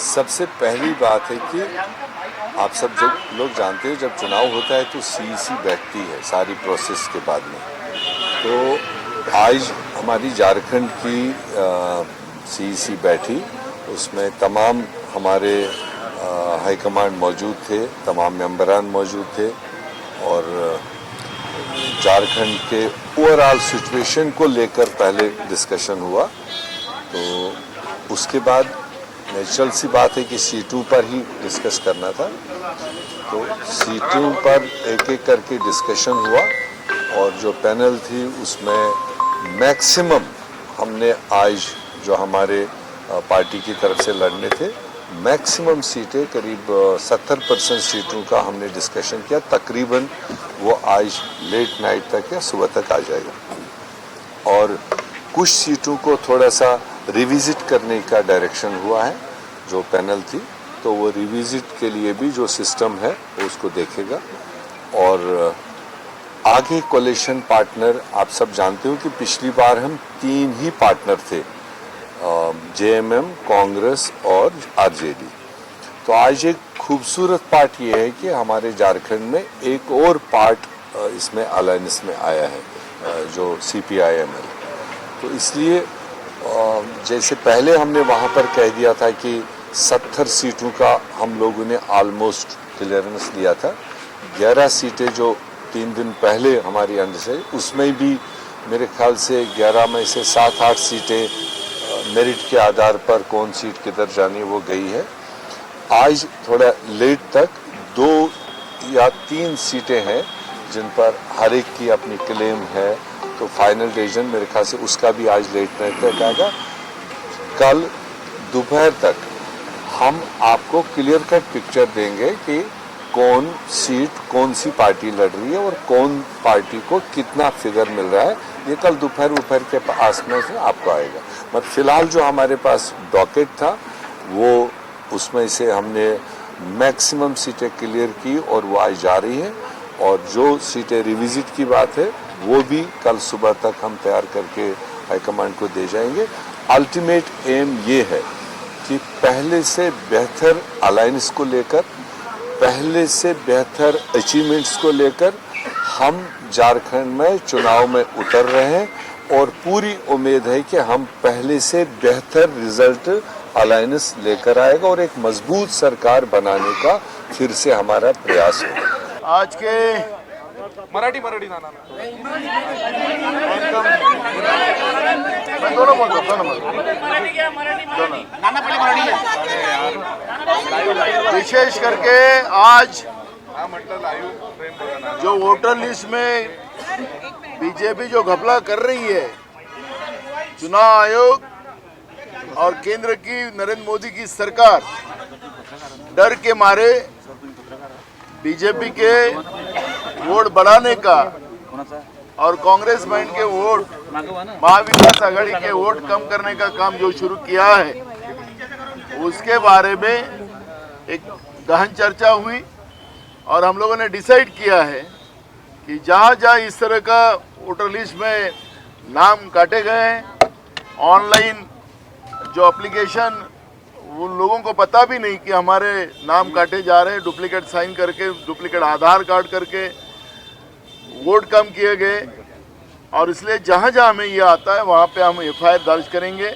सबसे पहली बात है कि आप सब जो लोग जानते हो जब चुनाव होता है तो सीईसी बैठती है सारी प्रोसेस के बाद में। तो आज हमारी झारखंड की सीईसी बैठी, उसमें तमाम हमारे हाईकमांड मौजूद थे, तमाम मेंबरान मौजूद थे और झारखंड के ओवरऑल सिचुएशन को लेकर पहले डिस्कशन हुआ। तो उसके बाद नेचुरल सी बात है कि C2 पर ही डिस्कस करना था, तो C2 पर एक एक करके डिस्कशन हुआ और जो पैनल थी उसमें मैक्सिमम हमने आज जो हमारे पार्टी की तरफ से लड़ने थे मैक्सिमम सीटें करीब 70% सीटों का हमने डिस्कशन किया। तकरीबन वो आज लेट नाइट तक या सुबह तक आ जाएगा और कुछ सीटों को थोड़ा सा रिविजिट करने का डायरेक्शन हुआ है जो पैनल थी, तो वो रिविजिट के लिए भी जो सिस्टम है वो उसको देखेगा। और आगे कोलिशन पार्टनर आप सब जानते हो कि पिछली बार हम 3 ही पार्टनर थे, JMM, कांग्रेस और RJD। तो आज एक खूबसूरत पार्ट ये है कि हमारे झारखंड में एक और पार्ट इसमें अलायंस में आया है जो CPIM है। तो इसलिए जैसे पहले हमने वहाँ पर कह दिया था कि 70 सीटों का हम लोगों ने ऑलमोस्ट क्लियरेंस लिया था। 11 सीटें जो 3 दिन पहले हमारी अंडर से, उसमें भी मेरे ख्याल से 11 में से 7-8 सीटें मेरिट के आधार पर कौन सीट किधर जानी वो गई है। आज थोड़ा लेट तक 2 या 3 सीटें हैं जिन पर हर एक की अपनी क्लेम है, तो फाइनल डिसीजन मेरे ख्याल से उसका भी आज लेट नाइट तक आएगा। कल दोपहर तक हम आपको क्लियर कट पिक्चर देंगे कि कौन सीट कौन सी पार्टी लड़ रही है और कौन पार्टी को कितना फिगर मिल रहा है। ये कल दोपहर के आसपास में आपको आएगा। मत फिलहाल जो हमारे पास डॉकेट था वो उसमें से हमने मैक्सिमम सीटें क्लियर की और वो आज जा रही है और जो सीटें रिविजिट की बात है वो भी कल सुबह तक हम तैयार करके हाईकमांड को दे जाएंगे। अल्टीमेट एम ये है कि पहले से बेहतर अलायंस को लेकर, पहले से बेहतर अचीवमेंट्स को लेकर हम झारखंड में चुनाव में उतर रहे हैं और पूरी उम्मीद है कि हम पहले से बेहतर रिजल्ट अलायंस लेकर आएगा और एक मजबूत सरकार बनाने का फिर से हमारा प्रयास होगा। आज के मराठी नाना दोनों विशेष करके आज जो वोटर लिस्ट में बीजेपी जो घपला कर रही है, चुनाव आयोग और केंद्र की नरेंद्र मोदी की सरकार डर के मारे बीजेपी के वोट बढ़ाने का और कांग्रेस माइंड के वोट, महाविकास आघाड़ी के वोट कम करने का काम जो शुरू किया है, उसके बारे में एक गहन चर्चा हुई और हम लोगों ने डिसाइड किया है कि जहाँ जहाँ इस तरह का वोटर लिस्ट में नाम काटे गए हैं, ऑनलाइन जो एप्लीकेशन उन लोगों को पता भी नहीं कि हमारे नाम काटे जा रहे हैं, डुप्लीकेट साइन करके, डुप्लीकेट आधार कार्ड करके वोट कम किए गए और इसलिए जहाँ जहाँ हमें ये आता है वहाँ पे हम FIR दर्ज करेंगे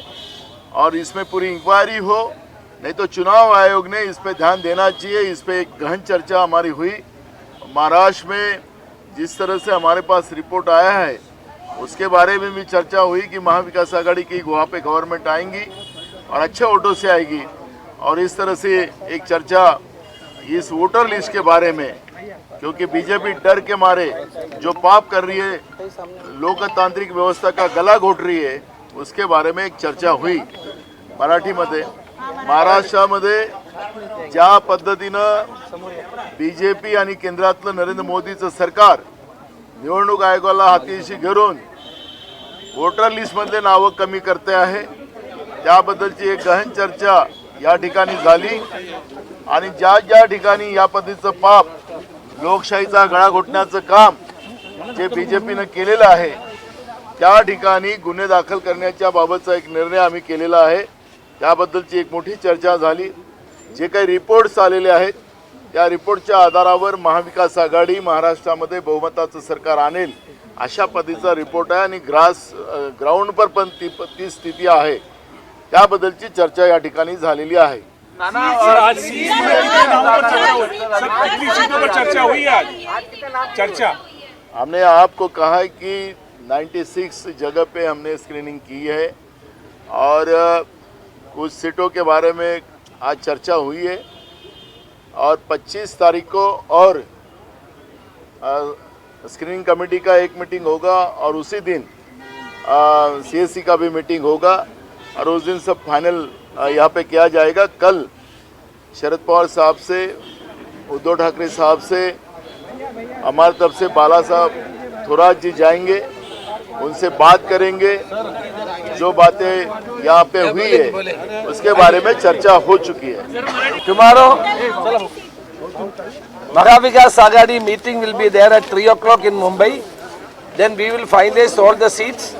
और इसमें पूरी इंक्वायरी हो। नहीं तो चुनाव आयोग ने इस पे ध्यान देना चाहिए। इस पे एक गहन चर्चा हमारी हुई। महाराष्ट्र में जिस तरह से हमारे पास रिपोर्ट आया है उसके बारे में भी चर्चा हुई कि महाविकास आघाड़ी की वहाँ पे गवर्नमेंट आएंगी और अच्छे वोटों से आएगी और इस तरह से एक चर्चा इस वोटर लिस्ट के बारे में, क्योंकि बीजेपी डर के मारे जो पाप कर रही है, लोकतांत्रिक व्यवस्था का गला घोट रही है, उसके बारे में एक चर्चा हुई मराठीमध्ये। महाराष्ट्रामध्ये ज्या पद्धतीनं बीजेपी आणि केंद्रातलं नरेंद्र मोदीचं सरकार निवडणूक आयोगाला हातीशी घेऊन वोटर लिस्टमधले नावं कमी करते आहे, त्याबद्दलची एक गहन चर्चा या ठिकाणी झाली आणि ज्या ज्या ठिकाणी या पद्धतीचं पाप, लोकशाहीचा गळा घोटण्याचं काम जे बीजेपीनं केलेलं आहे त्या ठिकाणी गुन्हे दाखल करण्याच्या बाबतचा एक निर्णय आम्ही केलेला आहे। त्याबद्दलची एक मोठी चर्चा झाली जे काही रिपोर्ट्स आलेले आहेत त्या रिपोर्टच्या आधारावर महाविकास आघाडी महाराष्ट्रामध्ये बहुमताचं सरकार आणेल अशा पद्धतीचा रिपोर्ट आहे आणि ग्राउंडवर पण ती स्थिती आहे त्याबद्दलची चर्चा या ठिकाणी झालेली आहे. आज चर्चा हुई आज चर्चा हमने आपको कहा है कि 96 जगह पे हमने स्क्रीनिंग की है और कुछ सीटों के बारे में आज चर्चा हुई है और 25 तारीख को और स्क्रीनिंग कमेटी का एक मीटिंग होगा और उसी दिन सीएससी का भी मीटिंग होगा और उस दिन सब फाइनल यहाँ पे किया जाएगा. कल शरद पवार साहब से उद्धव ठाकरे साहब से हमारी तरफ से बाला साहब थोराट जी जाएंगे, उनसे बात करेंगे. जो बातें यहाँ पे हुई है उसके बारे में चर्चा हो चुकी है. Tomorrow, Mahavikas Agadi meeting will be there at 3 o'clock in Mumbai. Then we will finalize all the seats,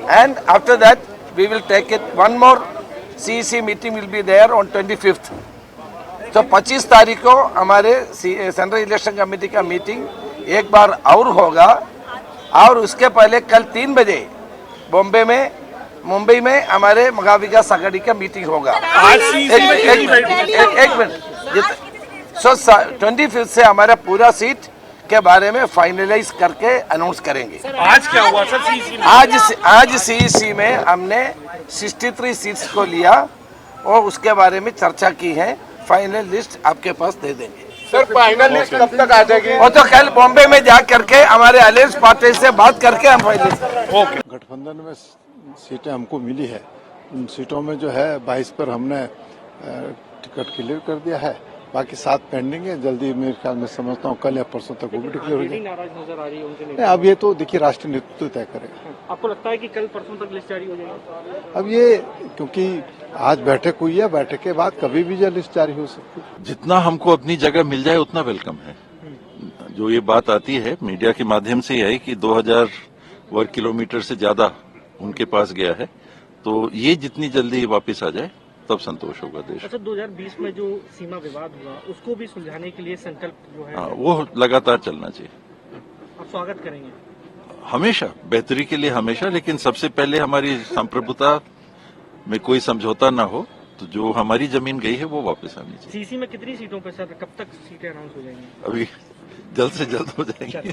and after that we will take it. One more CEC meeting will be there on 25th. तो 25 तारीख को हमारे central election committee का meeting एक बार और होगा और उसके पहले कल 3 बजे मुंबई में हमारे महाविकास आघाड़ी का मीटिंग होगा. एक मिनट. सो 25 से हमारा पूरा सीट के बारे में फाइनलाइज करके अनाउंस करेंगे. आज क्या हुआ सर सीईसी में? आज सीईसी में हमने 63 सीट्स को लिया और उसके बारे में चर्चा की है. फाइनल लिस्ट आपके पास दे देंगे. सर फाइनल लिस्ट कब तक आ जाएगी? वो तो कल बॉम्बे में जा करके हमारे अलायंस पार्टी से बात करके हम फाइनल. ओके. गठबंधन में सीटें हमको मिली है. उन सीटों में जो है 22 पर हमने टिकट क्लियर कर दिया है. बाकी 7 पेंडिंग है. जल्दी मेरे ख्याल में समझता हूँ कल या परसों तक वो भी डिक्लेयर हो जाए. नाराज नजर आ रही है उनके नहीं, अब ये तो देखिए राष्ट्रीय नेतृत्व तय करेगा. आपको लगता है कि कल परसों तक लिस्ट जारी हो जाएगी? अब ये क्योंकि आज बैठक हुई है, बैठक के बाद कभी भी जो लिस्ट जारी हो सकती है. जितना हमको अपनी जगह मिल जाए उतना वेलकम है. जो ये बात आती है मीडिया के माध्यम से है कि 2000 वर्ग किलोमीटर से ज्यादा उनके पास गया है, तो ये जितनी जल्दी वापस आ जाए तब संतोष होगा देश. अच्छा, 2020 में जो सीमा विवाद हुआ उसको भी सुलझाने के लिए संकल्प जो है वो लगातार चलना चाहिए. आप स्वागत करेंगे? हमेशा बेहतरी के लिए हमेशा, लेकिन सबसे पहले हमारी संप्रभुता में कोई समझौता ना हो. तो जो हमारी जमीन गई है वो वापस आनी चाहिए. सीसी में कितनी सीटों पर सर कब तक सीटें अनाउंस हो जाएंगी? अभी जल्द से जल्द हो जाएंगी.